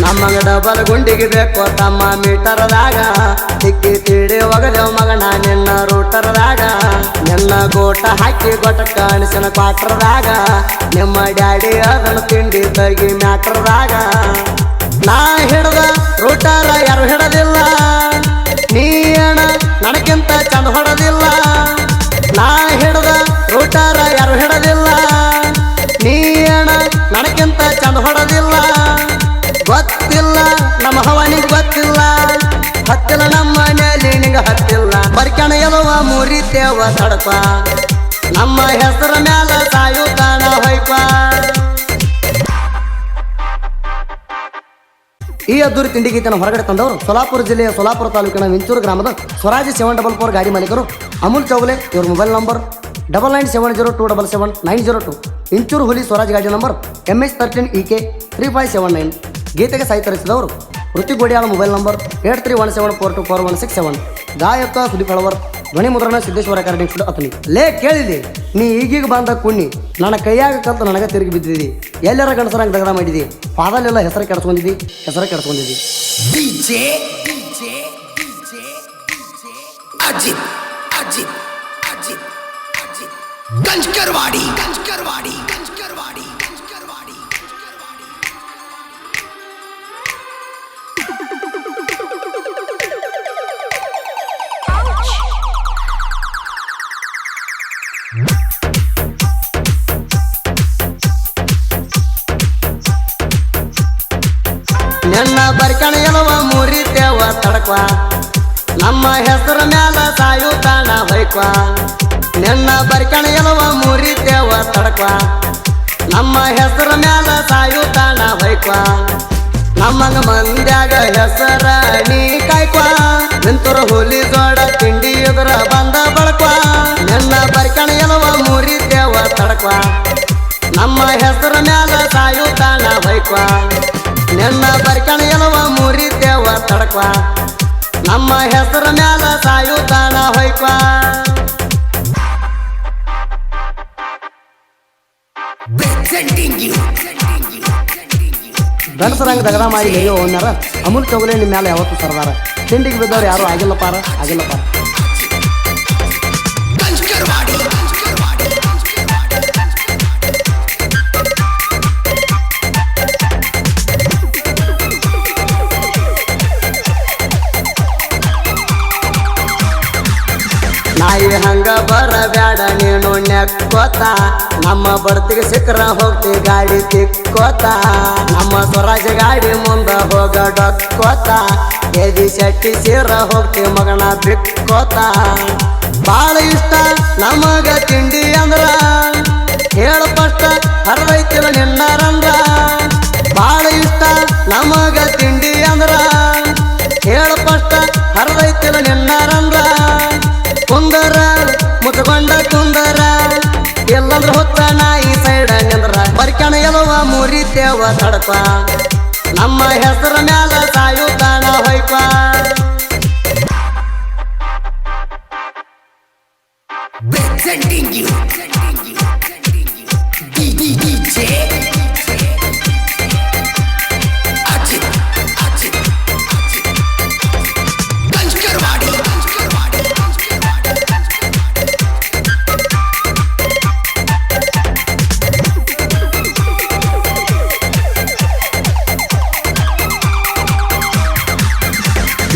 ನಮ್ಮಂಗ double ಗುಂಡಿಗೆ ಬೇಕು ತಮ್ಮ ಮೀಟರ್ದಾಗ ತಿಕ್ಕಿ ತಿಳಿ ಒಗದೇವ್ ಮಗನ ನಿನ್ನ ರೂಟರ್ದಾಗ ನಿನ್ನ ಗೋಟ ಹಾಕಿ ಗೊಟ ಕಾಣಿಸಿನ ಕ್ವಾಟ್ರದಾಗ ನಿಮ್ಮ ಡ್ಯಾಡಿ ಅದನ್ನು ತಿಂಡಿ ತಗಿ ಮ್ಯಾಟ್ರದಾಗ ನಾ ಹಿಡ್ದ ರೂಟರ ಯಾರು ಹಿಡದಿಲ್ಲ ನೀ ಅಣ್ಣ ನನಗಿಂತ ಚಂದ ಹೊಡದಿಲ್ಲ ನಾ ಹಿಡ್ದ ರೂಟರ ಯಾರು ಹಿಡದಿಲ್ಲ ನೀ ಅಣ್ಣ ನನಗಿಂತ ಚಂದ ಹೊಡದಿಲ್ಲ ಗೊತ್ತಿಲ್ಲ ನಮ್ಮ ಹವನಿಗೆ ಗೊತ್ತಿಲ್ಲ ಹತ್ತಿಲ್ಲ ನಮ್ಮ ಮನೆಯಲ್ಲಿ ನಿಂಗೆ ಹತ್ತಿಲ್ಲ ಬರ್ಕಣ ಎಲುವ ಮುರಿತೇವ ತಡಪ ನಮ್ಮ ಹೆಸರ ಮ್ಯಾಲ ಸಾಯುತ್ತಾನ ಹೊಯ್ಪ ಈ ಅದ್ದೂರಿ ತಿಂಡಿ ಗೀತನ ಹೊರಗಡೆ ತಂದವರು ಸೋಲಾಪುರ ಜಿಲ್ಲೆಯ ಸೋಲಾಪುರ ತಾಲೂಕಿನ ವಿಂಚೂರು ಗ್ರಾಮದ ಸ್ವರಾಜ್ 744 ಗಾಡಿ ಮಾಲೀಕರು ಅಮೂಲ್ ಚೌಗಲೆ. ಇವ್ರ ಮೊಬೈಲ್ ನಂಬರ್ 9970277902. ಇಂಚೂರು ಹುಲಿ ಸ್ವರಾಜ್ ಗಾಡಿ ನಂಬರ್ MH13EK 3579. ಗೀತೆಗೆ ಸಾಹಿತ್ಯ ರಚಿಸಿದವರು ಋತಿಕ್ ಗೋಡಿಯಾಳ. Mobile number 8317424167. ಗಾಯಕ ಸುದೀಪ್ ಹಳವರ್. ಧ್ವನಿ ಮುದ್ರಣ ಸಿದ್ದೇಶ್ವರ ಕಾರ್ಡಿಂಗ್ ಸ್ಟುಡಿಯೋ ಅತನಿ. ಲೇ ಕೇಳಿದೆ ನೀ ಈಗೀಗ ಬಂದ ಕುಣ್ಣಿ ನನ್ನ ಕೈಯಾಗ ಕಲ್ತು ನನಗೆ ತಿರುಗಿ ಬಿದ್ದಿದಿ ಎಲ್ಲರ ಗಣಸರಂಗೆ ದಗದ ಮಾಡಿದಿ ಪಾದಲೆಲ್ಲ ಹೆಸರು ಕೆಡಿಸ್ಕೊಂಡಿದ್ದಿ ಅಜಿತ್ ಅಜಿತ್ ಅಜಿತ್ ಅಜಿತ್ ಗಂಜ್ಕರ್ವಾಡಿ ಗಂಜ್ಕರ್ವಾಡಿ ಗಂಜ್ಕರ್ವಾಡಿ ಗಂಜ್ಕರ್ವಾಡಿ ನಿನ್ನ ಬರ್ಕಣ ಎಲುವ ಮುರಿತೇವ ತಡಕ್ವ ನಮ್ಮ ಹೆಸರ ಮ್ಯಾಲ ಸಾಯುತ್ತಾನ ಹೊಯ್ಕ್ವ ನಿನ್ನ ಬರ್ಕಣ ಎಲುವ ಮುರಿತೇವ ತಡಕ್ವ ನಮ್ಮ ಹೆಸರ ಮ್ಯಾಲ ಸಾಯುತ್ತಾನ ಹೊಯ್ಕ್ವ ನಮ್ಮಂಗ ಮಂದ್ಯಾಗ ಹೆಸರ ನೀ ಕಾಯ್ಕ್ವ ನಿಂತರು ಹುಲಿ ಜೋಡ ತಿಂಡಿ ಎದುರ ಬಂದ ಬಳಕ್ವ ನಿನ್ನ ಬರ್ಕಣ ಎಲುವ ಮುರಿತೇವ ತಡಕ್ವ ನಮ್ಮ ಹೆಸರ ಮ್ಯಾಲ ಸಾಯುತ್ತಾನ ಹೊಯ್ಕ್ವ ನಿನ್ನ ಬರ್ಕಣ ಎಲುವ ಮುರಿತೇವ ತಡಕ್ವ ನಮ್ಮ ಹೆಸರ ಮ್ಯಾಲ ಸಾಯುತ್ತಾನ ಹೊಯ್ಕ್ವ ಗಣಸರಂಗ ದಗದ ಮಾಡಿ ಹೇಯೋ ಓನರ ಅಮೂಲ್ ಚೌಗಲೆ ನಿಮ್ಮ ಮ್ಯಾಲ ಯಾವತ್ತು ಸರ್ದಾರ ತಿಂಡಿಗೆ ಬಿದ್ದವ್ರು ಯಾರು ಆಗಿಲ್ಲ ಪಾರ ನಾಯಿ ಹಂಗ ಬರಬ್ಯಾಡ ನೀನು ನೆಕ್ಕೋತ ನಮ್ಮ ಬಡ್ತಿಗೆ ಸಿಕ್ಕರ ಹೋಗ್ತಿ ಗಾಡಿ ತಿಕ್ಕೋತ ನಮ್ಮ ಸ್ವರಾಜ ಗಾಡಿ ಮುಂದ ಹೋಗ ಡಕ್ಕೋತ ಎದಿ ಶೆಟ್ಟಿ ಸೀರ ಹೋಗ್ತಿ ಮಗನ ಬಿಕ್ಕೋತ ಬಾಳ ಇಷ್ಟ ನಮಗ ತಿಂಡಿ ಅಂದ್ರ ಹೇಳ ಫಸ್ಟ್ ಹರದೈತಿಲ್ಲ ನಿನ್ನ ರಂದ್ರ ಬಾಳ ಇಷ್ಟ ನಮಗ ತಿಂಡಿ ಅಂದ್ರ ಹೇಳ ಫಸ್ಟ್ ಹರದೈತಿಲ್ಲ ನಿನ್ನ ರಂದ್ರ ಕುಂದರ ಮುಚ್ಕೊಂಡ ಕುಂದರ ಎಲ್ಲಂದ್ರ ಹೊತ್ತ ನಾಯಿ ಸೈಡ ನಿಂದ್ರ ಬರ್ಕಣ ಎಲುವ ಮುರಿತೇವ ತಡಪ ನಮ್ಮ ಹೆಸರ ಮ್ಯಾಲ ಸಾಯುತ್ತಾನ ಹೊಯ್ಪ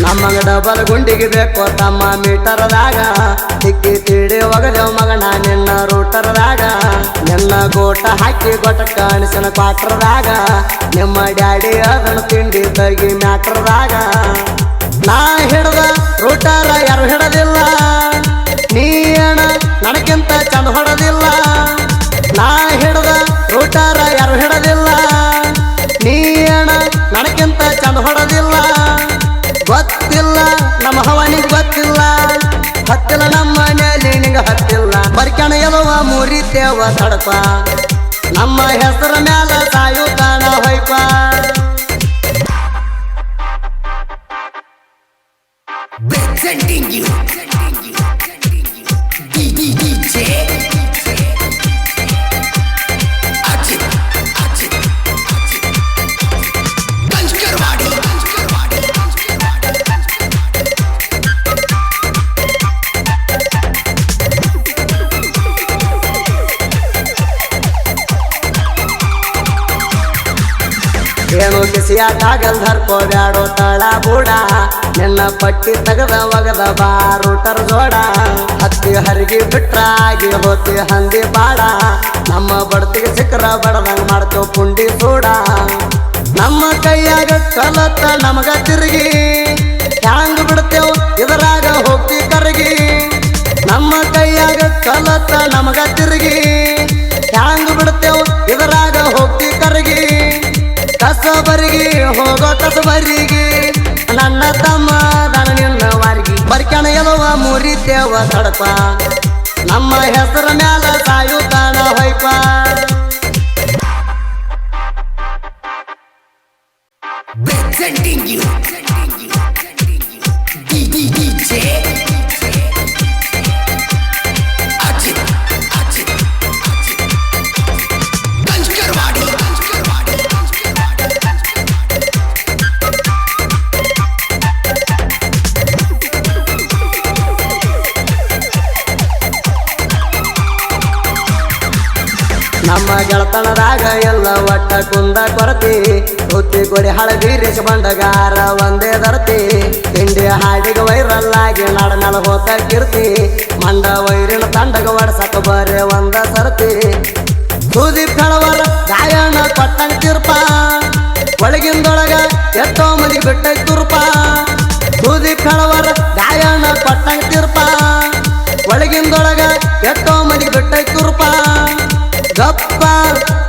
ನಮ್ಮಂಗ ಡಬಲ್ ಗುಂಡಿಗೆ ಬೇಕು ತಮ್ಮ ಮೀಟರ್ದಾಗ ತಿಕ್ಕಿ ತಿಳಿ ಒಗದೇವ್ ಮಗನ ನಿನ್ನ ರೂಟರ್ದಾಗ ನಿನ್ನ ಗೋಟ ಹಾಕಿ ಗೊಟ ಕಾಣಿಸಿನ ಕ್ವಾಟ್ರದಾಗ ನಿಮ್ಮ ಡ್ಯಾಡಿ ಅದನ್ನು ತಿಂಡಿ ತಗಿ ಮ್ಯಾಟ್ರದಾಗ ನಾ ಹಿಡ್ದ ರೂಟರ ಯಾರು ಹಿಡದಿಲ್ಲ ನೀ ಅಣ್ಣ ನನಗಿಂತ ಚಂದ ಹೊಡದಿಲ್ಲ ನಾ ಹಿಡ್ದ ರೂಟರ ಯಾರು ಹಿಡದಿಲ್ಲ ನೀ ಅಣ್ಣ ನನಗಿಂತ ಚಂದ ಹೊಡದಿಲ್ಲ ಗೊತ್ತಿಲ್ಲ ನಮ್ಮ ಹವನಿಗೆ ಗೊತ್ತಿಲ್ಲ ಹತ್ತಿಲ್ಲ ನಮ್ಮ ಮನೆಯಲ್ಲಿ ನಿಂಗೆ ಹತ್ತಿಲ್ಲ ಬರ್ಕಣ ಎಲುವ ಮುರಿತೇವ ತಡಪ ನಮ್ಮ ಹೆಸರ ಮ್ಯಾಲ ಸಾಯುತ್ತಾನ ಹೊಯ್ಪ ಗಂಜ್ಕರ್ವಾಡಿ ಏನು ಕಿಸಿಯಾಕಾಗಲ್ ಹರ್ಕೋಬ್ಯಾಡೋ ತಳ ಬೂಡ ನಿನ್ನ ಪಟ್ಟಿ ತೆಗದ ಒಗದ ಬಾರೂಟರ್ ಜೋಡ ಹತ್ತಿ ಹರಿಗಿ ಬಿಟ್ರಾಗಿ ಹೋತಿ ಹಂದಿ ಬಾಡ ನಮ್ಮ ಬಡ್ತಿಗೆ ಸಿಕ್ಕರ ಬಡದಂಗ್ ಮಾಡ್ತೇವ್ ಪುಂಡಿ ಸೂಡ ನಮ್ಮ ಕೈಯಾಗ ಕಲತ್ತ ನಮಗ ತಿರುಗಿ ಹ್ಯಾಂಗ್ ಬಿಡ್ತೇವ್ ಇದರಾಗ ಹೋಗ್ತಿ ಕರಗಿ ನಮ್ಮ ಕೈಯಾಗ ಕಲತ್ತ ನಮಗ ತಿರುಗಿ ಹ್ಯಾಂಗ್ ಬಿಡ್ತೇವ್ ಇದರಾಗ ಹೋಗ್ತಿ ಕರಗಿ ಕಸಬರಿಗೆ ಹೋಗೋ ಕಸಬರಿಗೆ ನನ್ನ ತಮ್ಮ ದನ ನಿನ್ನ ವಾರಿಗೆ ಬರ್ಕ್ಯಾಣ ಎಲುವ ಮುರಿತೇವ ತಡಪ ನಮ್ಮ ಹೆಸರ ಮ್ಯಾಲ ಸಾಯುತ್ತಾನ ಹೊಯ್ಪ Presenting you DJ Ajit Ganjkarwadi ನಮ್ಮ ಗೆಳತನದಾಗ ಎಲ್ಲ ಒಟ್ಟ ಕುಂದ ಕೊರತಿ ಹುತ್ತಿ ಕೊಡಿ ಹಳಬೀರಿಸ ಬಂಡಗಾರ ಒಂದೇ ದರ್ತಿ ತಿಂಡಿ ಹಾಡಿಗೆ ವೈರಲ್ ಆಗಿ ನಾಡನಾಳ ಹೋತ ಕೀರ್ತಿ ಮಂಡ ವೈರಿನ ತಂಡಗ ಒಡ್ಸಕ ಬರೇ ಒಂದ ಸರ್ತಿ ಸುದೀಪ್ ಕಳವರ ಗಾಯನ ಕೊಟ್ಟಂಗ ತೀರ್ಪ ಒಳಗಿಂದೊಳಗ ಎಷ್ಟೋ ಮಂದಿ ಬಿಟ್ಟ ತುರ್ಪ ಸುದೀಪ್ ಕಳವರ ಗಾಯನ ಕೊಟ್ಟಂಗ ತೀರ್ಪ ಒಳಗಿಂದೊಳಗ ಎಷ್ಟೋ ಮಂದಿ ಬಿಟ್ಟ ತುರ್ಪ ಗಪ್ಪ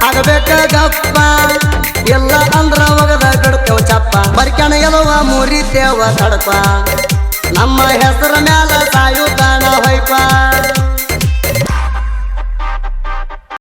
ಆಗಬೇಕ ಗಪ್ಪ ಎಲ್ಲ ಅಂದ್ರ ಒಗದ ಬಿಡ್ತೇವ ಚಪ್ಪ ಬರ್ಕ್ಯಾಣ ಎಲುವ ಮುರಿತೇವ ತಡಪ ನಮ್ಮ ಹೆಸರ ಮ್ಯಾಲ ಸಾಯುತ್ತಾನ ಹೊಯ್ಪ